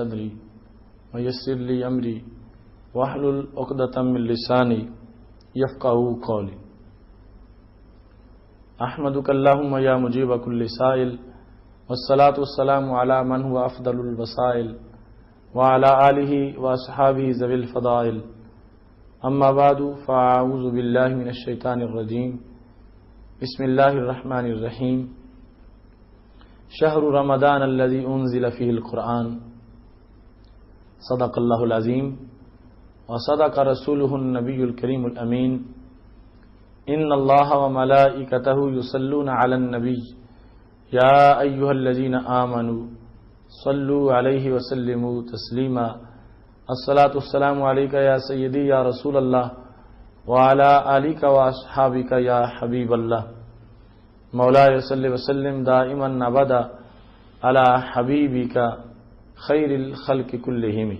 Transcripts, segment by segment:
صدری ویسر لی امری واحلل عقدۃ من لسانی یفقہوا قولی احمدک اللہم یا مجیب کل سائل والصلاة والسلام علی من هو افضل الوسائل وعلى آلہ واصحابہ ذوی الفضائل اما بعد فاعوذ باللہ من الشیطان الرجیم بسم اللہ الرحمن الرحیم شہر رمضان الذی انزل فیہ القرآن صدق اللہ العظیم وصدق رسولہ النبی الکریم الامین ان اللہ وملائکتہ یصلون علی النبی یا ایہا الذین آمنوا صلوا علیہ وسلموا تسلیما الصلاۃ والسلام علیک یا سیدی یا رسول اللہ وعلی آلک واصحابک یا حبیب اللہ مولاي صلی وسلم دائما ابدا علی حبیبک خیر الخلق کلہم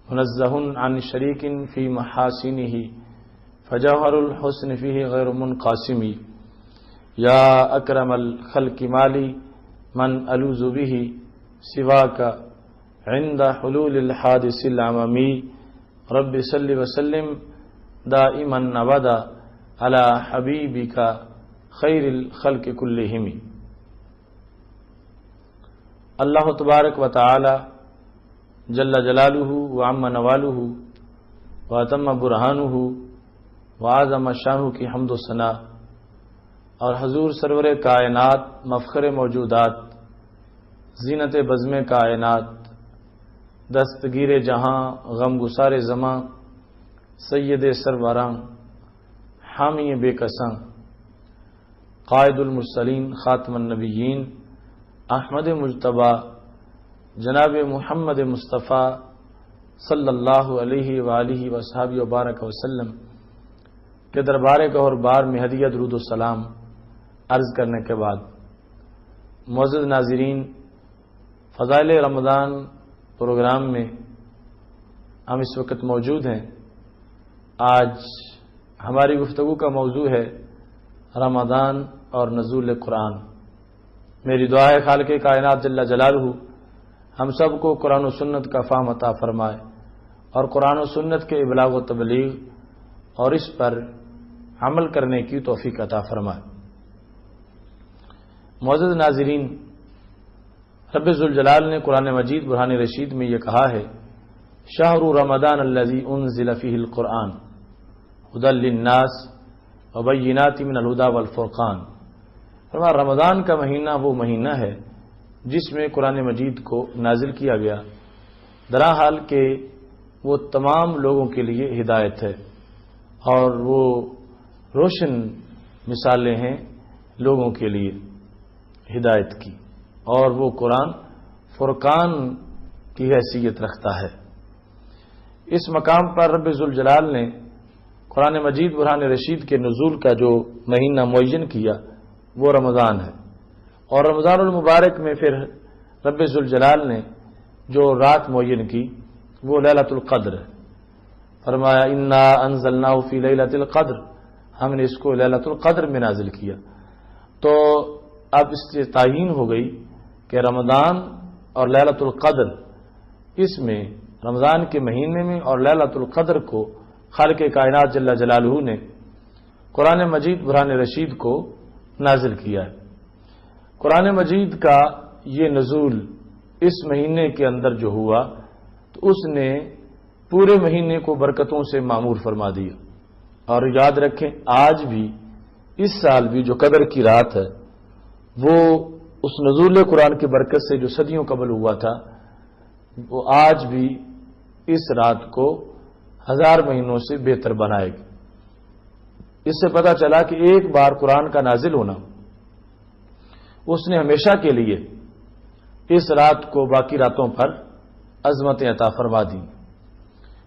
منزہ عن شریک فی محاسنہ فجوہر الحسن فیہ غیر منقاسم یا اکرم الخلق مالی من الوذ بہ سواک عند حلول الحادث العممی رب صلی وسلم دائما ابدا علی حبیبک خیر الخلق کلہم۔ اللہ تبارک و تعالی جل جلالہ وعم نوالہ واتم برہانہ وعظم شانہ کی حمد و ثنا اور حضور سرور کائنات مفخر موجودات زینت بزم کائنات دستگیر جہاں غم گسار زماں سید سروراں حامی بے کساں قائد المرسلین خاتم النبیین احمد مجتبی جناب محمد مصطفیٰ صلی اللہ علیہ وآلہ وصحبہ وبارک وسلم کے دربار گہر بار میں ہدیہ درود و سلام عرض کرنے کے بعد معزز ناظرین، فضائل رمضان پروگرام میں ہم اس وقت موجود ہیں۔ آج ہماری گفتگو کا موضوع ہے رمضان اور نزول قرآن۔ میری دعا ہے خالق کائنات جل جلالہ ہم سب کو قرآن و سنت کا فہم عطا فرمائے اور قرآن و سنت کے ابلاغ و تبلیغ اور اس پر عمل کرنے کی توفیق عطا فرمائے۔ معزز ناظرین، رب ذوالجلال نے قرآن مجید برہان رشید میں یہ کہا ہے شہر رمضان الذی انزل فیہ القرآن ھدی للناس وبینات من الہدی والفرقان۔ فرمایا رمضان کا مہینہ وہ مہینہ ہے جس میں قرآن مجید کو نازل کیا گیا، درا حال کہ وہ تمام لوگوں کے لیے ہدایت ہے اور وہ روشن مثالیں ہیں لوگوں کے لیے ہدایت کی، اور وہ قرآن فرقان کی حیثیت رکھتا ہے۔ اس مقام پر رب ذوالجلال نے قرآن مجید برہان رشید کے نزول کا جو مہینہ معین کیا وہ رمضان ہے، اور رمضان المبارک میں پھر رب ذوالجلال نے جو رات معین کی وہ لیلۃ القدر ہے۔ فرمایا انا انزلناہ فی لیلۃ القدر، ہم نے اس کو لیلۃ القدر میں نازل کیا۔ تو اب اس سے تعیین ہو گئی کہ رمضان اور لیلۃ القدر، اس میں رمضان کے مہینے میں اور لیلۃ القدر کو خالق کائنات جل جلالہ نے قرآن مجید برہان رشید کو نازل کیا ہے۔ قرآن مجید کا یہ نزول اس مہینے کے اندر جو ہوا تو اس نے پورے مہینے کو برکتوں سے معمور فرما دیا۔ اور یاد رکھیں آج بھی اس سال بھی جو قدر کی رات ہے وہ اس نزول قرآن کی برکت سے جو صدیوں قبل ہوا تھا وہ آج بھی اس رات کو 1000 مہینوں سے بہتر بنائے گی۔ اس سے پتہ چلا کہ ایک بار قرآن کا نازل ہونا اس نے ہمیشہ کے لیے اس رات کو باقی راتوں پر عظمتیں عطا فرما دی۔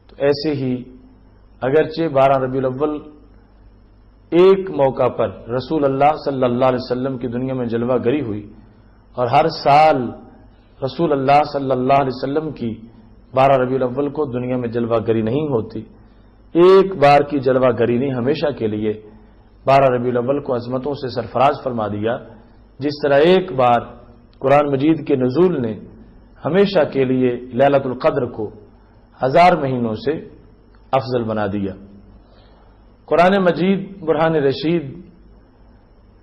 تو ایسے ہی اگرچہ 12 ربیع الاول ایک موقع پر رسول اللہ صلی اللہ علیہ وسلم کی دنیا میں جلوہ گری ہوئی، اور ہر سال رسول اللہ صلی اللہ علیہ وسلم کی 12 ربیع الاول کو دنیا میں جلوہ گری نہیں ہوتی، ایک بار کی جلوہ گری نے ہمیشہ کے لیے 12 ربیع الاول کو عظمتوں سے سرفراز فرما دیا، جس طرح ایک بار قرآن مجید کے نزول نے ہمیشہ کے لیے لیلۃ القدر کو 1000 مہینوں سے افضل بنا دیا۔ قرآن مجید برہان رشید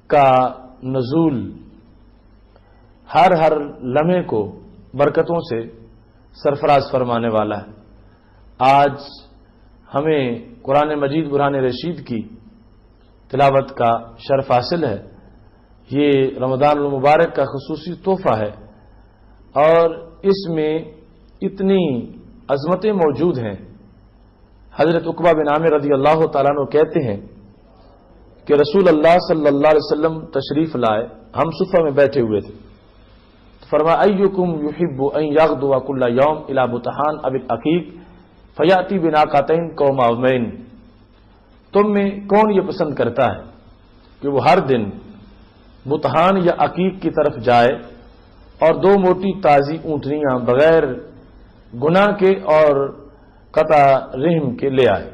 کا نزول ہر لمحے کو برکتوں سے سرفراز فرمانے والا ہے۔ آج ہمیں قرآن مجید برہان رشید کی تلاوت کا شرف حاصل ہے۔ یہ رمضان المبارک کا خصوصی تحفہ ہے اور اس میں اتنی عظمتیں موجود ہیں۔ حضرت عقبہ بن عامر رضی اللہ تعالیٰ عنہ کہتے ہیں کہ رسول اللہ صلی اللہ علیہ وسلم تشریف لائے، ہم صفہ میں بیٹھے ہوئے تھے، فرمایا ایکم یحب ان یغدو کل یوم الی بطحان اب العقیق فیاتی بناقتین قومین، تم میں کون یہ پسند کرتا ہے کہ وہ ہر دن بطحان یا عقیق کی طرف جائے اور 2 موٹی تازی اونٹنیاں بغیر گناہ کے اور قطع رحم کے لے آئے۔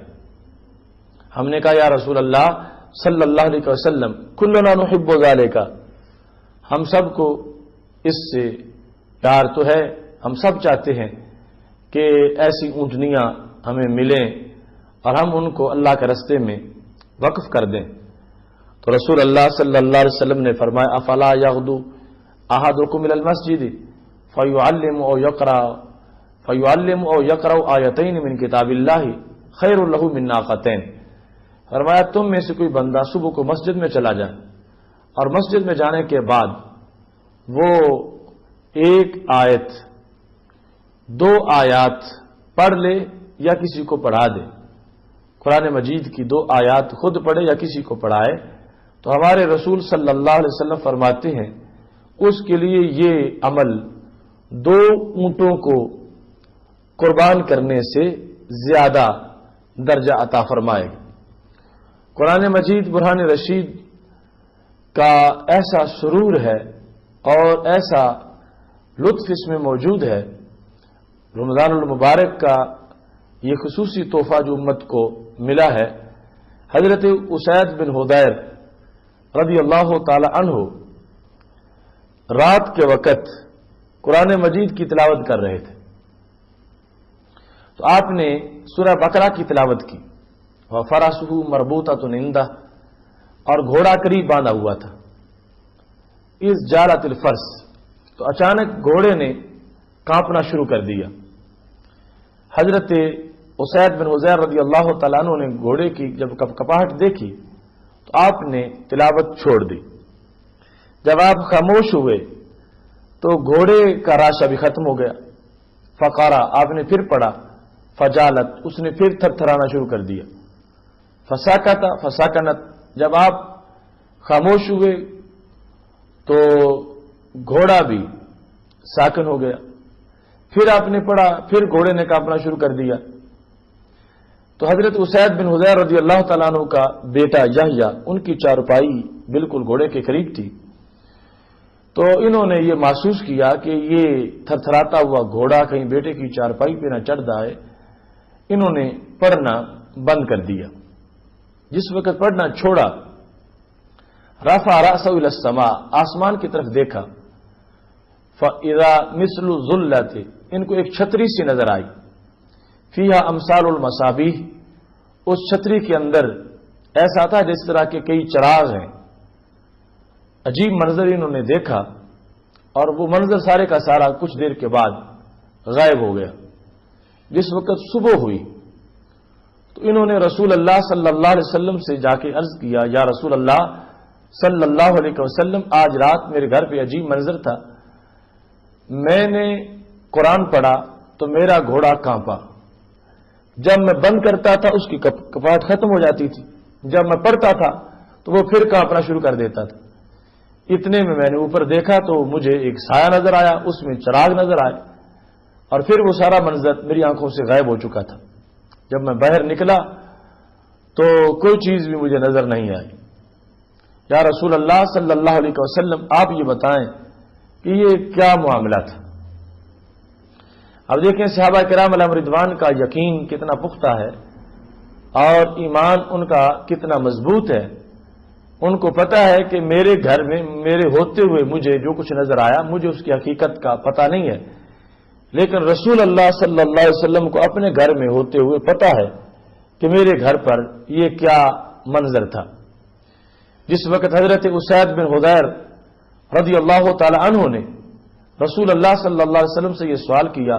ہم نے کہا یا رسول اللہ صلی اللہ علیہ وسلم کلنا نحب ذالک، ہم سب کو اس سے پیار تو ہے، ہم سب چاہتے ہیں کہ ایسی اونٹنیاں ہمیں ملیں اور ہم ان کو اللہ کے راستے میں وقف کر دیں۔ تو رسول اللہ صلی اللہ علیہ وسلم نے فرمایا افلا یغدو احدکم الی المسجد فیعلم او یقرأ آیتین من کتاب اللہ خیر لہ من ناقتین، فرمایا تم میں سے کوئی بندہ صبح کو مسجد میں چلا جائے اور مسجد میں جانے کے بعد وہ 1 آیت 2 آیات پڑھ لے یا کسی کو پڑھا دے، قرآن مجید کی 2 آیات خود پڑھے یا کسی کو پڑھائے، تو ہمارے رسول صلی اللہ علیہ وسلم فرماتے ہیں اس کے لیے یہ عمل 2 اونٹوں کو قربان کرنے سے زیادہ درجہ عطا فرمائے گا۔ قرآن مجید برہان رشید کا ایسا سرور ہے اور ایسا لطف اس میں موجود ہے، رمضان المبارک کا یہ خصوصی تحفہ جو امت کو ملا ہے۔ حضرت اسید بن حضیر رضی اللہ تعالی عنہ رات کے وقت قرآن مجید کی تلاوت کر رہے تھے، تو آپ نے سورہ بقرہ کی تلاوت کی، وَفَرَسُهُ مَرْبُوطَةٌ عِندَهُ، اور گھوڑا قریب باندھا ہوا تھا، اِذْ جَالَتِ الْفَرْسُ، تو اچانک گھوڑے نے کانپنا شروع کر دیا۔ حضرت اسید بن حضیر رضی اللہ تعالیٰ عنہ نے گھوڑے کی جب کپکپاہٹ دیکھی تو آپ نے تلاوت چھوڑ دی۔ جب آپ خاموش ہوئے تو گھوڑے کا راشا بھی ختم ہو گیا۔ فقارا، آپ نے پھر پڑھا، فجالت، اس نے پھر تھر تھرانا شروع کر دیا۔ فساکتا فساکنت، جب آپ خاموش ہوئے تو گھوڑا بھی ساکن ہو گیا۔ پھر آپ نے پڑھا، پھر گھوڑے نے کانپنا شروع کر دیا۔ تو حضرت اسید بن حضیر رضی اللہ تعالیٰ عنہ کا بیٹا یحییٰ، ان کی چارپائی بالکل گھوڑے کے قریب تھی، تو انہوں نے یہ محسوس کیا کہ یہ تھرتھراتا ہوا گھوڑا کہیں بیٹے کی چارپائی پہ نہ چڑھ جائے۔ انہوں نے پڑھنا بند کر دیا۔ جس وقت پڑھنا چھوڑا، رفع رأسه الى السماء، آسمان کی طرف دیکھا، فاذا مثل ظلت، ان کو ایک چھتری سی نظر آئی، فیہا امثال المصابیح، اس چھتری کے اندر ایسا تھا جس طرح کے کئی چراغ ہیں۔ عجیب منظر انہوں نے دیکھا اور وہ منظر سارے کا سارا کچھ دیر کے بعد غائب ہو گیا۔ جس وقت صبح ہوئی تو انہوں نے رسول اللہ صلی اللہ علیہ وسلم سے جا کے عرض کیا، یا رسول اللہ صلی اللہ علیہ وسلم، آج رات میرے گھر پہ عجیب منظر تھا، میں نے قرآن پڑھا تو میرا گھوڑا کانپا، جب میں بند کرتا تھا اس کی کپاہٹ ختم ہو جاتی تھی، جب میں پڑھتا تھا تو وہ پھر کانپنا شروع کر دیتا تھا۔ اتنے میں نے اوپر دیکھا تو مجھے ایک سایہ نظر آیا، اس میں چراغ نظر آئے، اور پھر وہ سارا منظر میری آنکھوں سے غائب ہو چکا تھا۔ جب میں باہر نکلا تو کوئی چیز بھی مجھے نظر نہیں آئی۔ یا رسول اللہ صلی اللہ علیہ وسلم، آپ یہ بتائیں کہ یہ کیا معاملہ تھا؟ اب دیکھیں صحابہ کرام علیہم رضوان کا یقین کتنا پختہ ہے اور ایمان ان کا کتنا مضبوط ہے۔ ان کو پتہ ہے کہ میرے گھر میں میرے ہوتے ہوئے مجھے جو کچھ نظر آیا، مجھے اس کی حقیقت کا پتہ نہیں ہے، لیکن رسول اللہ صلی اللہ علیہ وسلم کو اپنے گھر میں ہوتے ہوئے پتا ہے کہ میرے گھر پر یہ کیا منظر تھا۔ جس وقت حضرت اسید بن حضیر رضی اللہ تعالی عنہ نے رسول اللہ صلی اللہ علیہ وسلم سے یہ سوال کیا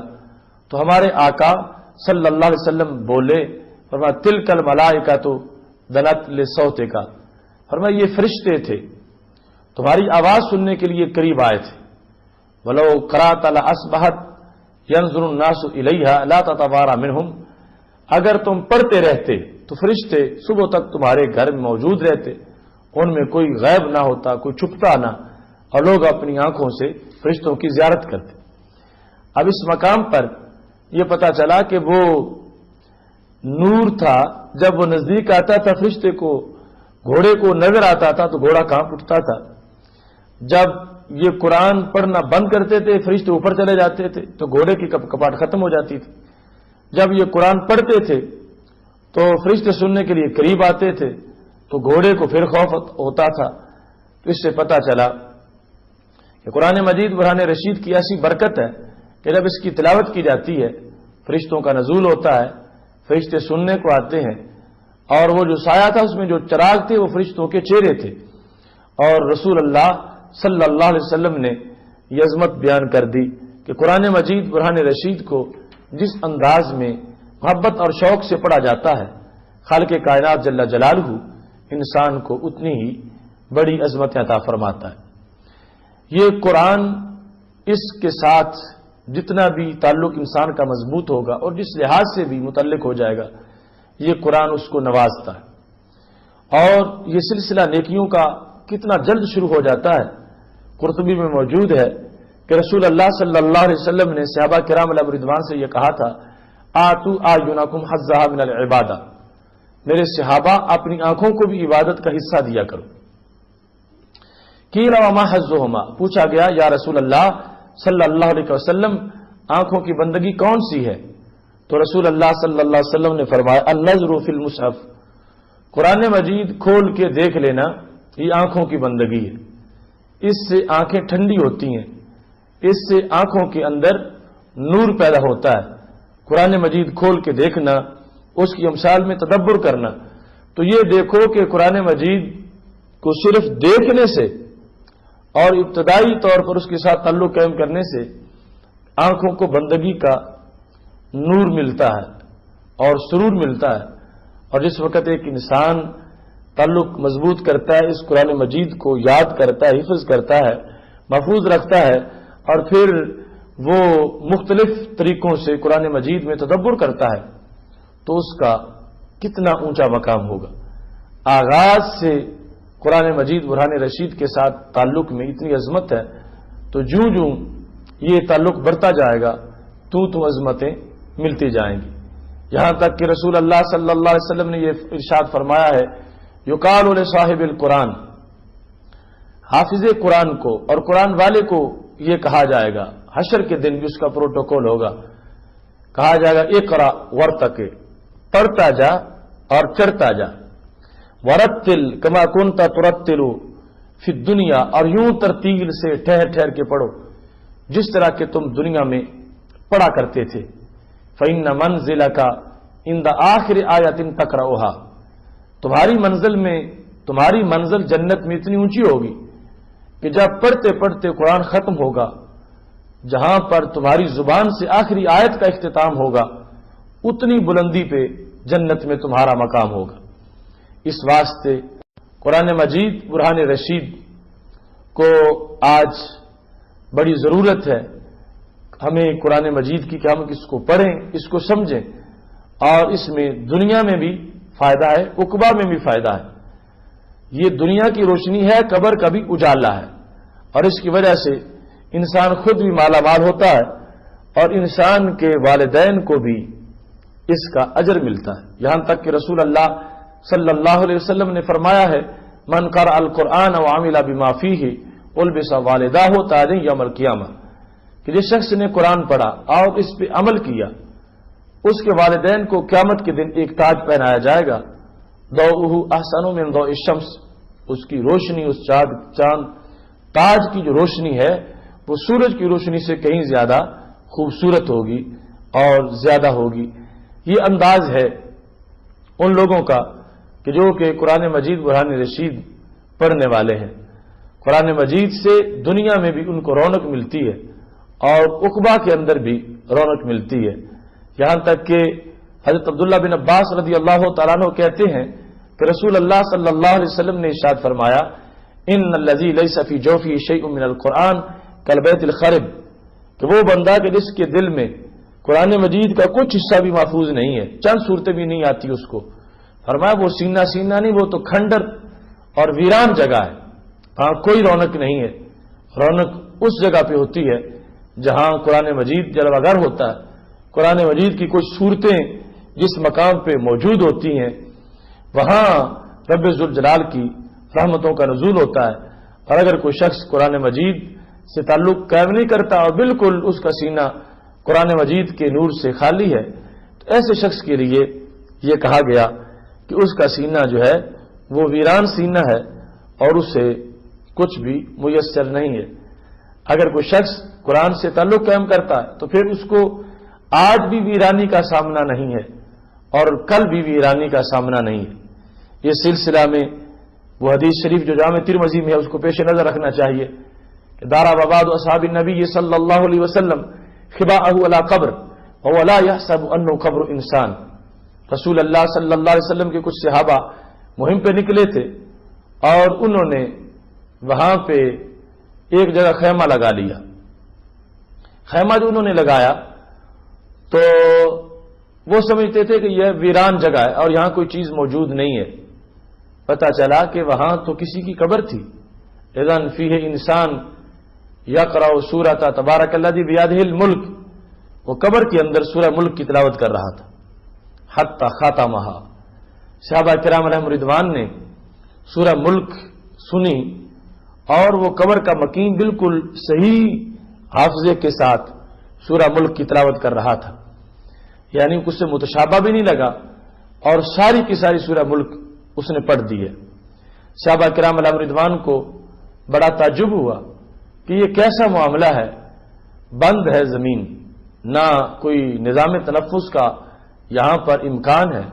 تو ہمارے آقا صلی اللہ علیہ وسلم بولے، فرمایا تلک الملائکۃ دنت لصوتک، فرمایا یہ فرشتے تھے تمہاری آواز سننے کے لیے قریب آئے تھے۔ ولو قرأت لأصبحت ينظر الناس الیہا لا تتوارى منہم، اگر تم پڑھتے رہتے تو فرشتے صبح تک تمہارے گھر میں موجود رہتے، ان میں کوئی غیب نہ ہوتا، کوئی چھپتا نہ، اور لوگ اپنی آنکھوں سے فرشتوں کی زیارت کرتے۔ اب اس مقام پر یہ پتا چلا کہ وہ نور تھا، جب وہ نزدیک آتا تھا فرشتے کو، گھوڑے کو نظر آتا تھا تو گھوڑا کانپ اٹھتا تھا۔ جب یہ قرآن پڑھنا بند کرتے تھے فرشتے اوپر چلے جاتے تھے تو گھوڑے کی کپاٹ ختم ہو جاتی تھی۔ جب یہ قرآن پڑھتے تھے تو فرشتے سننے کے لیے قریب آتے تھے تو گھوڑے کو پھر خوف ہوتا تھا۔ تو اس سے پتا چلا کہ قرآن مجید برہان رشید کی ایسی برکت ہے کہ جب اس کی تلاوت کی جاتی ہے فرشتوں کا نزول ہوتا ہے، فرشتے سننے کو آتے ہیں، اور وہ جو سایہ تھا اس میں جو چراغ تھے وہ فرشتوں کے چہرے تھے۔ اور رسول اللہ صلی اللہ علیہ وسلم نے یہ عظمت بیان کر دی کہ قرآن مجید برہان رشید کو جس انداز میں محبت اور شوق سے پڑھا جاتا ہے، خالق کائنات جل جلالہ انسان کو اتنی ہی بڑی عظمت عطا فرماتا ہے۔ یہ قرآن اس کے ساتھ جتنا بھی تعلق انسان کا مضبوط ہوگا اور جس لحاظ سے بھی متعلق ہو جائے گا، یہ قرآن اس کو نوازتا ہے، اور یہ سلسلہ نیکیوں کا کتنا جلد شروع ہو جاتا ہے۔ قرطبی میں موجود ہے کہ رسول اللہ صلی اللہ علیہ وسلم نے صحابہ کرام علیہ رضوان سے یہ کہا تھا، آتو اعینکم حظھا من العبادہ، میرے صحابہ اپنی آنکھوں کو بھی عبادت کا حصہ دیا کرو۔ قیل وما حظھہما، پوچھا گیا یا رسول اللہ صلی اللہ علیہ وسلم آنکھوں کی بندگی کون سی ہے؟ تو رسول اللہ صلی اللہ علیہ وسلم نے فرمایا النظر فی المصحف، قرآن مجید کھول کے دیکھ لینا یہ آنکھوں کی بندگی ہے۔ اس سے آنکھیں ٹھنڈی ہوتی ہیں، اس سے آنکھوں کے اندر نور پیدا ہوتا ہے۔ قرآن مجید کھول کے دیکھنا، اس کی امثال میں تدبر کرنا، تو یہ دیکھو کہ قرآن مجید کو صرف دیکھنے سے اور ابتدائی طور پر اس کے ساتھ تعلق قائم کرنے سے آنکھوں کو بندگی کا نور ملتا ہے اور سرور ملتا ہے۔ اور جس وقت ایک انسان تعلق مضبوط کرتا ہے، اس قرآن مجید کو یاد کرتا ہے، حفظ کرتا ہے، محفوظ رکھتا ہے، اور پھر وہ مختلف طریقوں سے قرآن مجید میں تدبر کرتا ہے، تو اس کا کتنا اونچا مقام ہوگا۔ آغاز سے قرآن مجید برہان رشید کے ساتھ تعلق میں اتنی عظمت ہے، تو جوں جوں یہ تعلق بڑھتا جائے گا تو عظمتیں ملتی جائیں گی، یہاں تک کہ رسول اللہ صلی اللہ علیہ وسلم نے یہ ارشاد فرمایا ہے، یقال لصاحب القرآن، حافظ قرآن کو اور قرآن والے کو یہ کہا جائے گا، حشر کے دن بھی اس کا پروٹوکول ہوگا، کہا جائے گا اقرا ورتق، پڑھتا جا اور چڑھتا جا، ورتل کما کنت ترتل فی الدنیا، اور یوں ترتیل سے ٹھہر ٹھہر کے پڑھو جس طرح کہ تم دنیا میں پڑھا کرتے تھے۔ فإن منزلک عند آخر آیۃ تقرأھا، تمہاری منزل جنت میں اتنی اونچی ہوگی کہ جب پڑھتے پڑھتے قرآن ختم ہوگا، جہاں پر تمہاری زبان سے آخری آیت کا اختتام ہوگا، اتنی بلندی پہ جنت میں تمہارا مقام ہوگا۔ اس واسطے قرآن مجید برہان رشید کو آج بڑی ضرورت ہے ہمیں قرآن مجید کی کہ ہم اس کو پڑھیں، اس کو سمجھیں، اور اس میں دنیا میں بھی فائدہ ہے، عقبہ میں بھی فائدہ ہے۔ یہ دنیا کی روشنی ہے، قبر کا بھی اجالا ہے، اور اس کی وجہ سے انسان خود بھی مالا مال ہوتا ہے اور انسان کے والدین کو بھی اس کا اجر ملتا ہے، یہاں تک کہ رسول اللہ صلی اللہ علیہ وسلم نے فرمایا ہے من قرأ القرآن وعمل بما فیہ البس والداہ تاجا یوم القیامہ، کہ جس شخص نے قرآن پڑھا اور اس پہ عمل کیا اس کے والدین کو قیامت کے دن ایک تاج پہنایا جائے گا، ضوءہ احسن من ضوء الشمس، اس کی روشنی، اس چاند تاج کی جو روشنی ہے وہ سورج کی روشنی سے کہیں زیادہ خوبصورت ہوگی اور زیادہ ہوگی۔ یہ انداز ہے ان لوگوں کا کہ جو کہ قرآن مجید برہان رشید پڑھنے والے ہیں۔ قرآن مجید سے دنیا میں بھی ان کو رونق ملتی ہے اور عقبہ کے اندر بھی رونق ملتی ہے، یہاں تک کہ حضرت عبداللہ بن عباس رضی اللہ تعالیٰ عنہ کہتے ہیں کہ رسول اللہ صلی اللہ علیہ وسلم نے ارشاد فرمایا، ان الذی لیس فی جوفہ شیء من القرآن کالبیت الخرب، کہ وہ بندہ کہ جس کے دل میں قرآن مجید کا کچھ حصہ بھی محفوظ نہیں ہے، چند صورتیں بھی نہیں آتی اس کو، فرمایا وہ سینہ سینہ نہیں، وہ تو کھنڈر اور ویران جگہ ہے، ہاں کوئی رونق نہیں ہے۔ رونق اس جگہ پہ ہوتی ہے جہاں قرآن مجید جلوہ گر ہوتا ہے، قرآن مجید کی کچھ صورتیں جس مقام پہ موجود ہوتی ہیں وہاں رب ذوالجلال کی رحمتوں کا نزول ہوتا ہے۔ اور اگر کوئی شخص قرآن مجید سے تعلق قائم نہیں کرتا اور بالکل اس کا سینہ قرآن مجید کے نور سے خالی ہے، تو ایسے شخص کے لیے یہ کہا گیا کہ اس کا سینہ جو ہے وہ ویران سینہ ہے اور اسے کچھ بھی میسر نہیں ہے۔ اگر کوئی شخص قرآن سے تعلق قائم کرتا ہے تو پھر اس کو آج بھی ویرانی کا سامنا نہیں ہے اور کل بھی ویرانی کا سامنا نہیں ہے۔ یہ سلسلہ میں وہ حدیث شریف جو جامع ترمذی میں ہے اس کو پیش نظر رکھنا چاہیے کہ دارا وباد اصحاب النبی صلی اللہ علیہ وسلم خباءہ علی قبر وهو لا يحسب انه قبر انسان، رسول اللہ صلی اللہ علیہ وسلم کے کچھ صحابہ مہم پہ نکلے تھے اور انہوں نے وہاں پہ ایک جگہ خیمہ لگا لیا۔ خیمہ جو انہوں نے لگایا تو وہ سمجھتے تھے کہ یہ ویران جگہ ہے اور یہاں کوئی چیز موجود نہیں ہے، پتہ چلا کہ وہاں تو کسی کی قبر تھی۔ اذن فیہ انسان یقرأ سورۃ تبارک الذی بیدہ الملک، وہ قبر کے اندر سورہ ملک کی تلاوت کر رہا تھا، حتی خاتمہا۔ صحابہ کرام علیہم رضوان نے سورہ ملک سنی اور وہ قبر کا مکین بالکل صحیح حافظے کے ساتھ سورہ ملک کی تلاوت کر رہا تھا، یعنی اس سے متشابہ بھی نہیں لگا اور ساری کی ساری سورہ ملک اس نے پڑھ دی ہے۔ صحابہ کرام علیہم رضوان کو بڑا تعجب ہوا کہ یہ کیسا معاملہ ہے، بند ہے زمین، نہ کوئی نظام تنفس کا یہاں پر امکان ہے،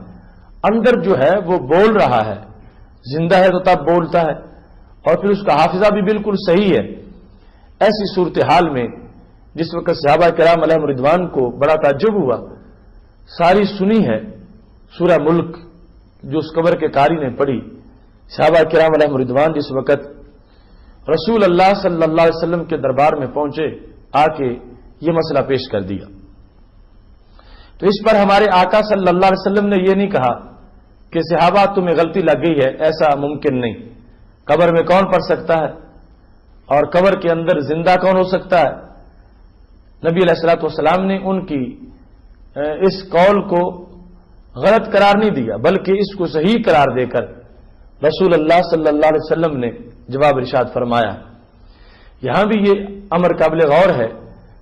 اندر جو ہے وہ بول رہا ہے، زندہ ہے تو تب بولتا ہے اور پھر اس کا حافظہ بھی بالکل صحیح ہے۔ ایسی صورتحال میں جس وقت صحابہ کرام علیہم رضوان کو بڑا تعجب ہوا، ساری سنی ہے سورہ ملک جو اس قبر کے قاری نے پڑھی، صحابہ کرام علیہم رضوان جس وقت رسول اللہ صلی اللہ علیہ وسلم کے دربار میں پہنچے، آ کے یہ مسئلہ پیش کر دیا۔ تو اس پر ہمارے آقا صلی اللہ علیہ وسلم نے یہ نہیں کہا کہ صحابہ تمہیں غلطی لگ گئی ہے، ایسا ممکن نہیں، قبر میں کون پڑھ سکتا ہے اور قبر کے اندر زندہ کون ہو سکتا ہے۔ نبی علیہ الصلوۃ والسلام نے ان کی اس قول کو غلط قرار نہیں دیا بلکہ اس کو صحیح قرار دے کر رسول اللہ صلی اللہ علیہ وسلم نے جواب ارشاد فرمایا۔ یہاں بھی یہ امر قابل غور ہے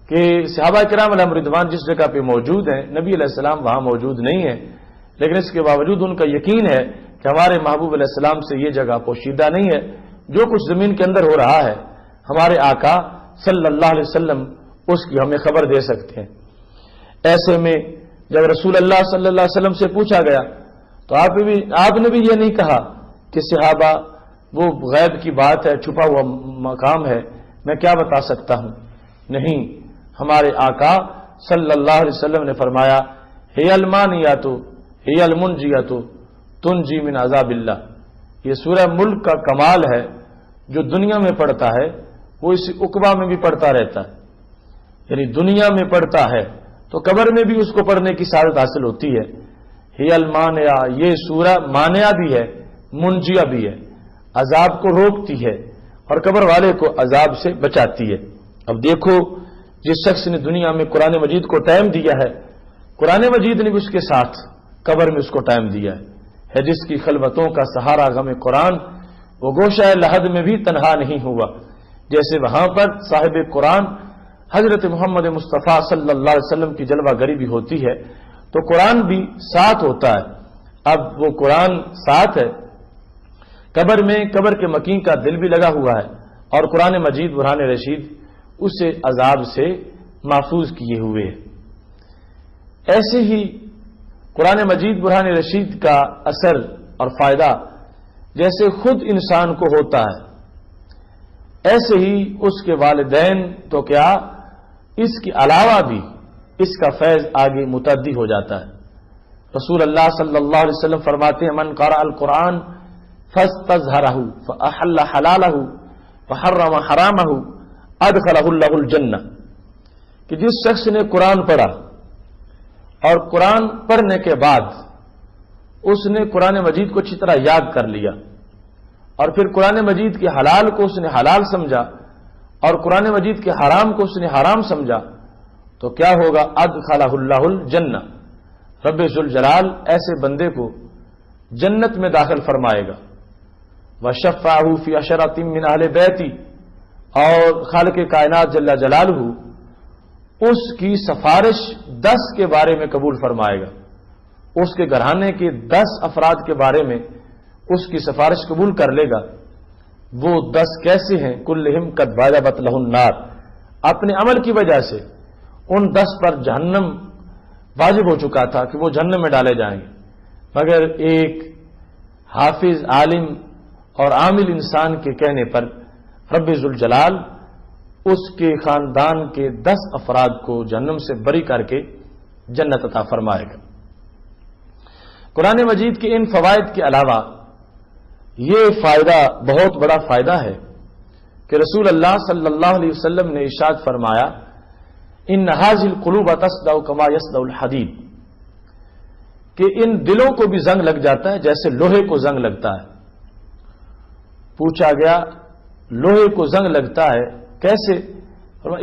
کہ صحابہ کرام علیہم رضوان جس جگہ پہ موجود ہیں، نبی علیہ السلام وہاں موجود نہیں ہیں، لیکن اس کے باوجود ان کا یقین ہے کہ ہمارے محبوب علیہ السلام سے یہ جگہ پوشیدہ نہیں ہے، جو کچھ زمین کے اندر ہو رہا ہے ہمارے آقا صلی اللہ علیہ وسلم اس کی ہمیں خبر دے سکتے ہیں۔ ایسے میں جب رسول اللہ صلی اللہ علیہ وسلم سے پوچھا گیا تو آپ نے بھی یہ نہیں کہا کہ صحابہ وہ غیب کی بات ہے، چھپا ہوا مقام ہے، میں کیا بتا سکتا ہوں، نہیں، ہمارے آقا صلی اللہ علیہ وسلم نے فرمایا ہی المانیات ہی المنجیات تنجی من عذاب اللہ۔ یہ سورہ ملک کا کمال ہے، جو دنیا میں پڑھتا ہے وہ اس عقبہ میں بھی پڑھتا رہتا ہے، یعنی دنیا میں پڑھتا ہے تو قبر میں بھی اس کو پڑھنے کی سعادت حاصل ہوتی ہے۔ ہی المانیہ، یہ سورہ مانیہ بھی ہے، منجیہ بھی ہے، عذاب کو روکتی ہے اور قبر والے کو عذاب سے بچاتی ہے۔ اب دیکھو جس شخص نے دنیا میں قرآن مجید کو ٹائم دیا ہے، قرآن مجید نے بھی اس کے ساتھ قبر میں اس کو ٹائم دیا ہے جس کی خلوتوں کا سہارا غم قرآن، وہ گوشہ لحد میں بھی تنہا نہیں ہوا۔ جیسے وہاں پر صاحب قرآن حضرت محمد مصطفیٰ صلی اللہ علیہ وسلم کی جلوہ گری بھی ہوتی ہے تو قرآن بھی ساتھ ہوتا ہے۔ اب وہ قرآن ساتھ ہے، قبر میں قبر کے مکین کا دل بھی لگا ہوا ہے اور قرآن مجید برہان رشید اسے عذاب سے محفوظ کیے ہوئے ہیں۔ ایسے ہی قرآن مجید برہان رشید کا اثر اور فائدہ جیسے خود انسان کو ہوتا ہے، ایسے ہی اس کے والدین تو کیا اس کے علاوہ بھی اس کا فیض آگے متعدی ہو جاتا ہے۔ رسول اللہ صلی اللہ علیہ وسلم فرماتے ہیں من قرأ القرآن فاستظہرہ فاحل حلالہ وحرم حرامہ ادخلہ اللہ الجنہ، کہ جس شخص نے قرآن پڑھا اور قرآن پڑھنے کے بعد اس نے قرآن مجید کو اچھی طرح یاد کر لیا اور پھر قرآن مجید کے حلال کو اس نے حلال سمجھا اور قرآن مجید کے حرام کو اس نے حرام سمجھا، تو کیا ہوگا؟ ادخلہ اللہ الجنہ، رب ذوالجلال ایسے بندے کو جنت میں داخل فرمائے گا۔ وشفعہ فی عشرۃ من اہل بیتی، اور خالق کائنات جل جلالہ اس کی سفارش 10 کے بارے میں قبول فرمائے گا، اس کے گھرانے کے 10 افراد کے بارے میں اس کی سفارش قبول کر لے گا۔ وہ 10 کیسے ہیں؟ کلہم قد وجبت لہ النار، اپنے عمل کی وجہ سے ان 10 پر جہنم واجب ہو چکا تھا کہ وہ جہنم میں ڈالے جائیں گے، مگر ایک حافظ عالم اور عامل انسان کے کہنے پر رب ذوالجلال اس کے خاندان کے 10 افراد کو جہنم سے بری کر کے جنت عطا فرمائے گا۔ قرآن مجید کے ان فوائد کے علاوہ یہ فائدہ بہت بڑا فائدہ ہے کہ رسول اللہ صلی اللہ علیہ وسلم نے ارشاد فرمایا ان هذه القلوب تصدع كما يصدع الحديد، کہ ان دلوں کو بھی زنگ لگ جاتا ہے جیسے لوہے کو زنگ لگتا ہے۔ پوچھا گیا لوہے کو زنگ لگتا ہے کیسے؟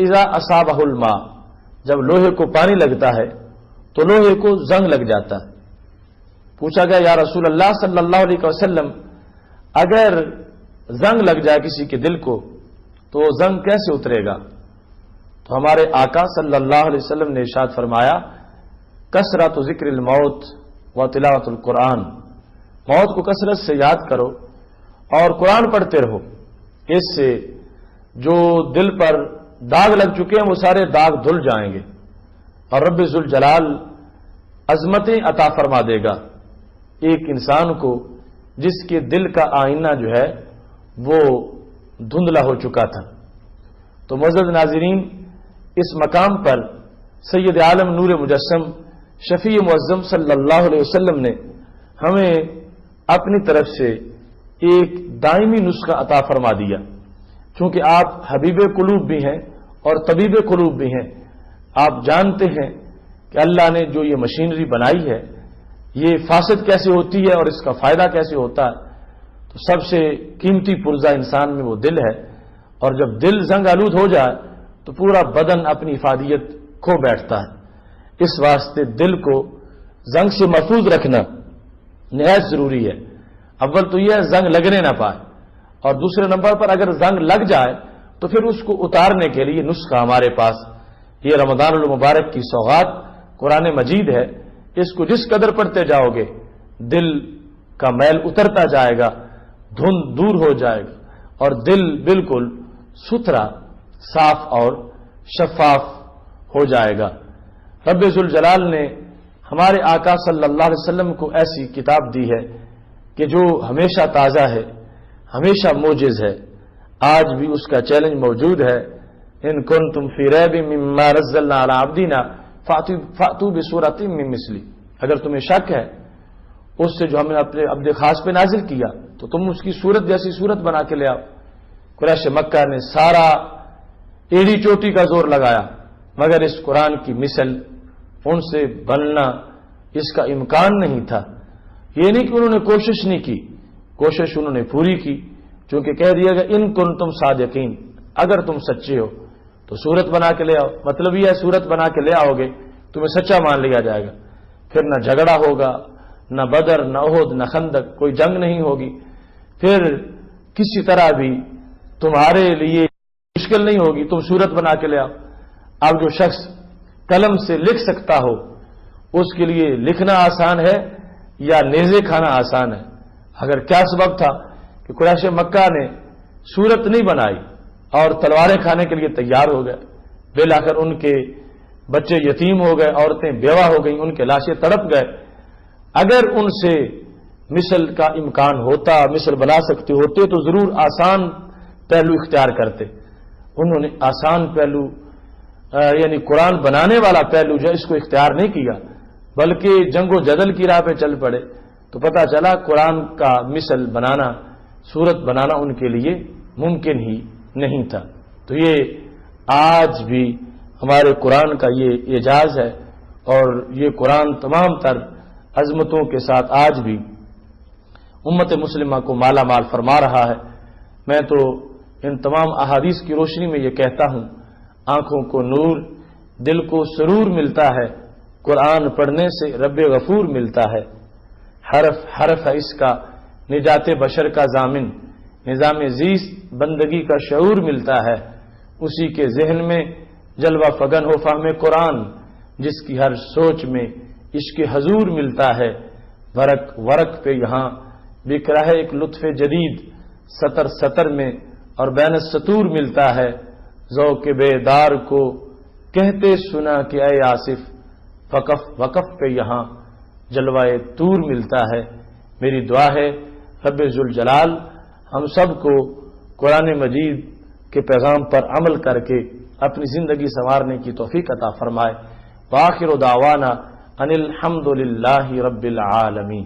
اذا اصابہ الماء، جب لوہے کو پانی لگتا ہے تو لوہے کو زنگ لگ جاتا ہے۔ پوچھا گیا یا رسول اللہ صلی اللہ علیہ وسلم اگر زنگ لگ جائے کسی کے دل کو تو وہ زنگ کیسے اترے گا؟ تو ہمارے آقا صلی اللہ علیہ وسلم نے ارشاد فرمایا کثرت ذکر الموت و تلاوت القرآن، موت کو کثرت سے یاد کرو اور قرآن پڑھتے رہو، اس سے جو دل پر داغ لگ چکے ہیں وہ سارے داغ دھل جائیں گے اور رب ذوالجلال عظمتیں عطا فرما دے گا ایک انسان کو جس کے دل کا آئینہ جو ہے وہ دھندلا ہو چکا تھا۔ تو معزز ناظرین، اس مقام پر سید عالم نور مجسم شفیع معظم صلی اللہ علیہ وسلم نے ہمیں اپنی طرف سے ایک دائمی نسخہ عطا فرما دیا، چونکہ آپ حبیب قلوب بھی ہیں اور طبیب قلوب بھی ہیں۔ آپ جانتے ہیں کہ اللہ نے جو یہ مشینری بنائی ہے یہ فاسد کیسے ہوتی ہے اور اس کا فائدہ کیسے ہوتا ہے، تو سب سے قیمتی پرزہ انسان میں وہ دل ہے، اور جب دل زنگ آلود ہو جائے تو پورا بدن اپنی افادیت کھو بیٹھتا ہے۔ اس واسطے دل کو زنگ سے محفوظ رکھنا نہایت ضروری ہے۔ اول تو یہ زنگ لگنے نہ پائے، اور دوسرے نمبر پر اگر زنگ لگ جائے تو پھر اس کو اتارنے کے لیے نسخہ ہمارے پاس یہ رمضان المبارک کی سوغات قرآن مجید ہے۔ اس کو جس قدر پڑھتے جاؤ گے دل کا میل اترتا جائے گا، دھند دور ہو جائے گا اور دل بالکل ستھرا، صاف اور شفاف ہو جائے گا۔ رب ذوالجلال نے ہمارے آقا صلی اللہ علیہ وسلم کو ایسی کتاب دی ہے کہ جو ہمیشہ تازہ ہے، ہمیشہ موجز ہے۔ آج بھی اس کا چیلنج موجود ہے، ان کنتم فی ریب مما نزلنا علی عبدنا فاتوا بسورۃ من مثلہ، اگر تمہیں شک ہے اس سے جو ہم نے اپنے عبد خاص پہ نازل کیا تو تم اس کی صورت جیسی صورت بنا کے لے آؤ۔ قریش مکہ نے سارا ایڑی چوٹی کا زور لگایا، مگر اس قرآن کی مثل ان سے بننا اس کا امکان نہیں تھا۔ یہ نہیں کہ انہوں نے کوشش نہیں کی، کوشش انہوں نے پوری کی، چونکہ کہہ دیا گیا ان کنتم صادقین، اگر تم سچے ہو تو صورت بنا کے لے آؤ۔ مطلب یہ ہے صورت بنا کے لے آؤ گے تمہیں سچا مان لیا جائے گا، پھر نہ جھگڑا ہوگا، نہ بدر، نہ احد، نہ خندق، کوئی جنگ نہیں ہوگی، پھر کسی طرح بھی تمہارے لیے مشکل نہیں ہوگی، تم صورت بنا کے لے آؤ۔ اب جو شخص قلم سے لکھ سکتا ہو اس کے لیے لکھنا آسان ہے یا نیزے کھانا آسان ہے؟ اگر کیا سبب تھا کہ قریش مکہ نے صورت نہیں بنائی اور تلواریں کھانے کے لیے تیار ہو گئے، بالآخر ان کے بچے یتیم ہو گئے، عورتیں بیوہ ہو گئیں، ان کے لاشیں تڑپ گئے۔ اگر ان سے مثل کا امکان ہوتا، مثل بنا سکتے ہوتے تو ضرور آسان پہلو اختیار کرتے۔ انہوں نے آسان پہلو یعنی قرآن بنانے والا پہلو جو اس کو اختیار نہیں کیا، بلکہ جنگ و جدل کی راہ پہ چل پڑے، تو پتہ چلا قرآن کا مثل بنانا، صورت بنانا ان کے لیے ممکن ہی نہیں تھا۔ تو یہ آج بھی ہمارے قرآن کا یہ اعجاز ہے، اور یہ قرآن تمام تر عظمتوں کے ساتھ آج بھی امت مسلمہ کو مالا مال فرما رہا ہے۔ میں تو ان تمام احادیث کی روشنی میں یہ کہتا ہوں، آنکھوں کو نور، دل کو سرور ملتا ہے، قرآن پڑھنے سے رب غفور ملتا ہے۔ حرف حرف ہے اس کا نجات بشر کا ضامن، نظام زیست بندگی کا شعور ملتا ہے، اسی کے ذہن میں جلوہ فگن ہو فہم قرآن، جس کی ہر سوچ میں عشق حضور ملتا ہے۔ ورق ورق پہ یہاں بک رہا ہے ایک لطف جدید، سطر سطر میں اور بین السطور ملتا ہے۔ ذوق بیدار کو کہتے سنا کہ اے آصف، وقف وقف پہ یہاں جلوہ طور ملتا ہے۔ میری دعا ہے رب ذوالجلال ہم سب کو قرآن مجید کے پیغام پر عمل کر کے اپنی زندگی سنوارنے کی توفیق عطا فرمائے۔ وآخر دعوانا ان الحمد للہ رب العالمین۔